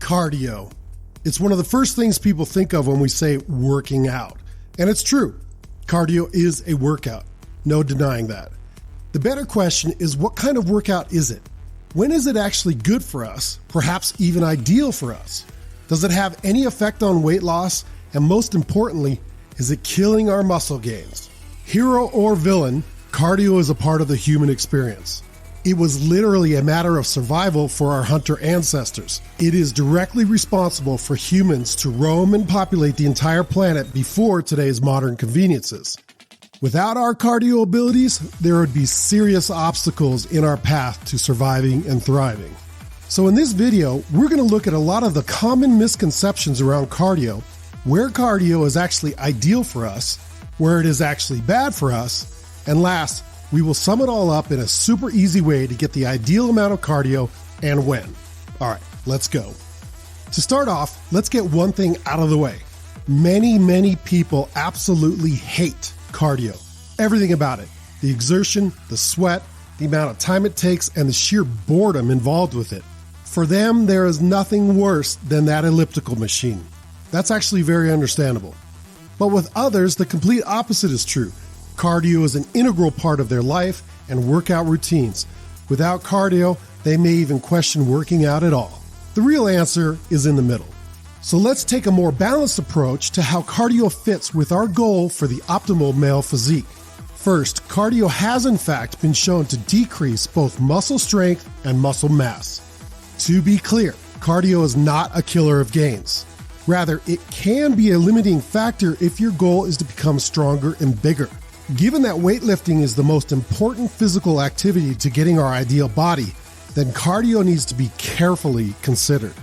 Cardio. It's one of the first things people think of when we say working out. And it's true. Cardio is a workout. No denying that. The better question is, what kind of workout is it? When is it actually good for us, perhaps even ideal for us? Does it have any effect on weight loss? And most importantly, is it killing our muscle gains? Hero or villain, cardio is a part of the human experience. It was literally a matter of survival for our hunter ancestors. It is directly responsible for humans to roam and populate the entire planet before today's modern conveniences. Without our cardio abilities, there would be serious obstacles in our path to surviving and thriving. So in this video, we're going to look at a lot of the common misconceptions around cardio, where cardio is actually ideal for us, where it is actually bad for us, and last, we will sum it all up in a super easy way to get the ideal amount of cardio and when. All right, let's go. To start off, let's get one thing out of the way. Many people absolutely hate cardio. Everything about it. The exertion, the sweat, the amount of time it takes, and the sheer boredom involved with it. For them, there is nothing worse than that elliptical machine. That's actually very understandable. But with others, the complete opposite is true. Cardio is an integral part of their life and workout routines. Without cardio, they may even question working out at all. The real answer is in the middle. So let's take a more balanced approach to how cardio fits with our goal for the optimal male physique. First, cardio has in fact been shown to decrease both muscle strength and muscle mass. To be clear, cardio is not a killer of gains. Rather, it can be a limiting factor if your goal is to become stronger and bigger. Given that weightlifting is the most important physical activity to getting our ideal body, then cardio needs to be carefully considered.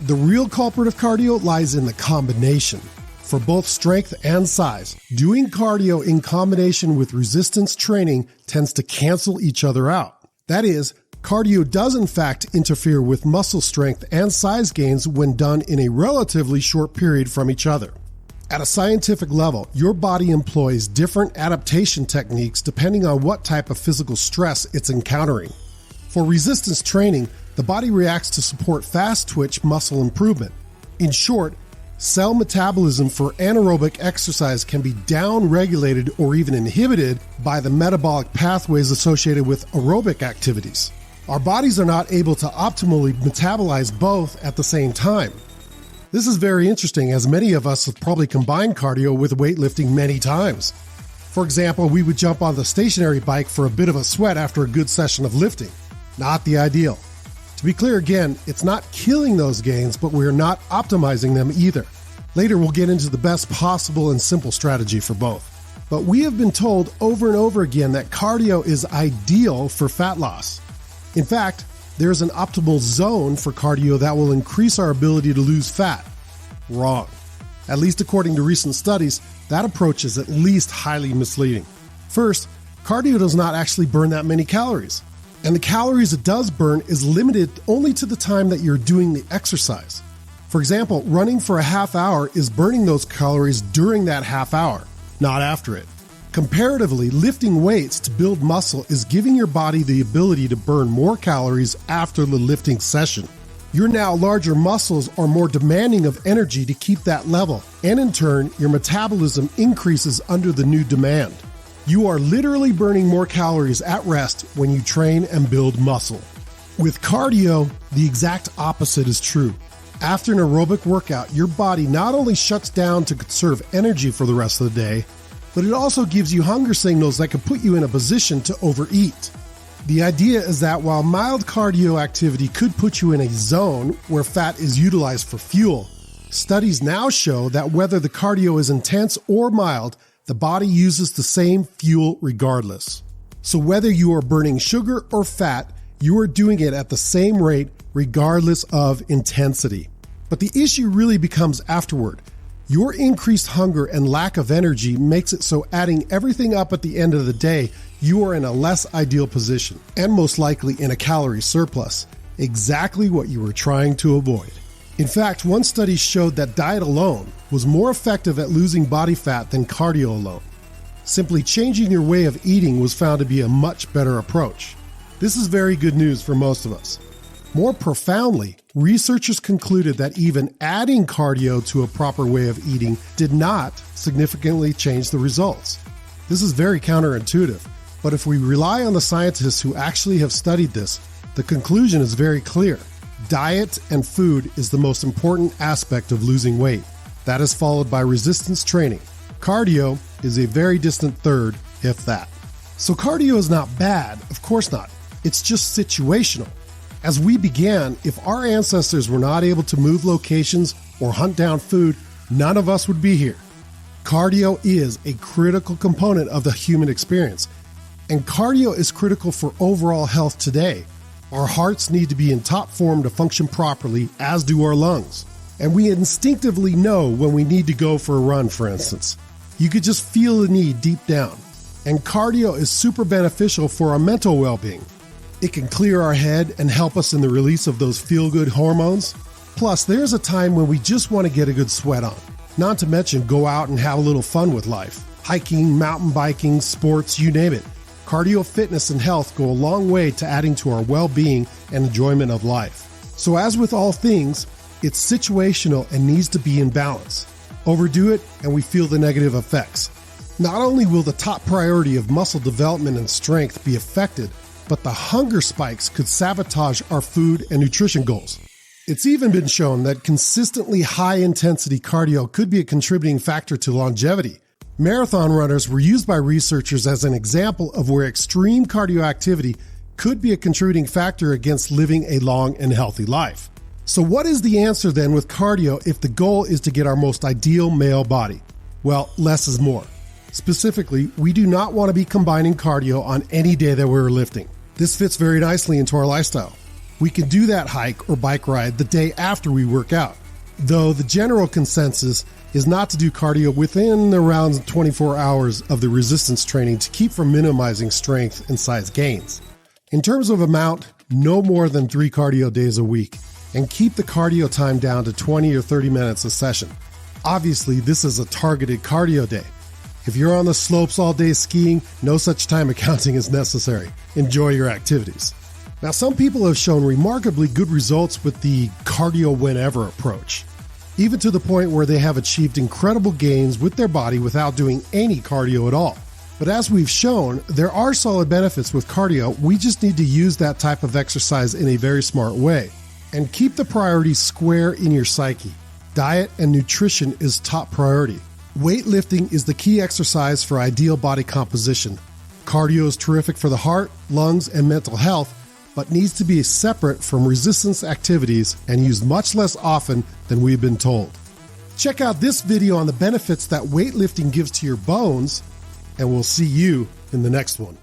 The real culprit of cardio lies in the combination. For both strength and size, doing cardio in combination with resistance training tends to cancel each other out. That is, cardio does in fact interfere with muscle strength and size gains when done in a relatively short period from each other. At a scientific level, your body employs different adaptation techniques depending on what type of physical stress it's encountering. For resistance training, the body reacts to support fast twitch muscle improvement. In short, cell metabolism for anaerobic exercise can be down-regulated or even inhibited by the metabolic pathways associated with aerobic activities. Our bodies are not able to optimally metabolize both at the same time. This is very interesting, as many of us have probably combined cardio with weightlifting many times. For example, we would jump on the stationary bike for a bit of a sweat after a good session of lifting. Not the ideal. To be clear again, it's not killing those gains, but we're not optimizing them either. Later, we'll get into the best possible and simple strategy for both. But we have been told over and over again that cardio is ideal for fat loss. In fact, there's an optimal zone for cardio that will increase our ability to lose fat. Wrong. At least according to recent studies, that approach is at least highly misleading. First, cardio does not actually burn that many calories. And the calories it does burn is limited only to the time that you're doing the exercise. For example, running for a half hour is burning those calories during that half hour, not after it. Comparatively, lifting weights to build muscle is giving your body the ability to burn more calories after the lifting session. Your now larger muscles are more demanding of energy to keep that level, and in turn, your metabolism increases under the new demand. You are literally burning more calories at rest when you train and build muscle. With cardio, the exact opposite is true. After an aerobic workout, your body not only shuts down to conserve energy for the rest of the day, but it also gives you hunger signals that can put you in a position to overeat. The idea is that while mild cardio activity could put you in a zone where fat is utilized for fuel, studies now show that whether the cardio is intense or mild, the body uses the same fuel regardless. So whether you are burning sugar or fat, you are doing it at the same rate regardless of intensity. But the issue really becomes afterward. Your increased hunger and lack of energy makes it so adding everything up at the end of the day, you are in a less ideal position, and most likely in a calorie surplus, exactly what you were trying to avoid. In fact, one study showed that diet alone was more effective at losing body fat than cardio alone. Simply changing your way of eating was found to be a much better approach. This is very good news for most of us. More profoundly, researchers concluded that even adding cardio to a proper way of eating did not significantly change the results. This is very counterintuitive, but if we rely on the scientists who actually have studied this, the conclusion is very clear. Diet and food is the most important aspect of losing weight. That is followed by resistance training. Cardio is a very distant third, if that. So cardio is not bad, of course not. It's just situational. As we began, if our ancestors were not able to move locations or hunt down food, none of us would be here. Cardio is a critical component of the human experience, and cardio is critical for overall health today. Our hearts need to be in top form to function properly, as do our lungs. And we instinctively know when we need to go for a run, for instance. You could just feel the need deep down. And cardio is super beneficial for our mental well-being. It can clear our head and help us in the release of those feel-good hormones. Plus, there's a time when we just want to get a good sweat on. Not to mention go out and have a little fun with life. Hiking, mountain biking, sports, you name it. Cardio, fitness, and health go a long way to adding to our well-being and enjoyment of life. So as with all things, it's situational and needs to be in balance. Overdo it and we feel the negative effects. Not only will the top priority of muscle development and strength be affected, but the hunger spikes could sabotage our food and nutrition goals. It's even been shown that consistently high-intensity cardio could be a contributing factor to longevity. Marathon runners were used by researchers as an example of where extreme cardio activity could be a contributing factor against living a long and healthy life. So what is the answer then with cardio if the goal is to get our most ideal male body? Well, less is more. Specifically, we do not want to be combining cardio on any day that we're lifting. This fits very nicely into our lifestyle. We can do that hike or bike ride the day after we work out, though the general consensus is not to do cardio within around 24 hours of the resistance training to keep from minimizing strength and size gains. In terms of amount, no more than 3 cardio days a week, and keep the cardio time down to 20 or 30 minutes a session. Obviously, this is a targeted cardio day. If you're on the slopes all day skiing, no such time accounting is necessary. Enjoy your activities. Now, some people have shown remarkably good results with the cardio whenever approach, even to the point where they have achieved incredible gains with their body without doing any cardio at all. But as we've shown, there are solid benefits with cardio. We just need to use that type of exercise in a very smart way. And keep the priorities square in your psyche. Diet and nutrition is top priority. Weightlifting is the key exercise for ideal body composition. Cardio is terrific for the heart, lungs, and mental health, but needs to be separate from resistance activities and used much less often than we've been told. Check out this video on the benefits that weightlifting gives to your bones, and we'll see you in the next one.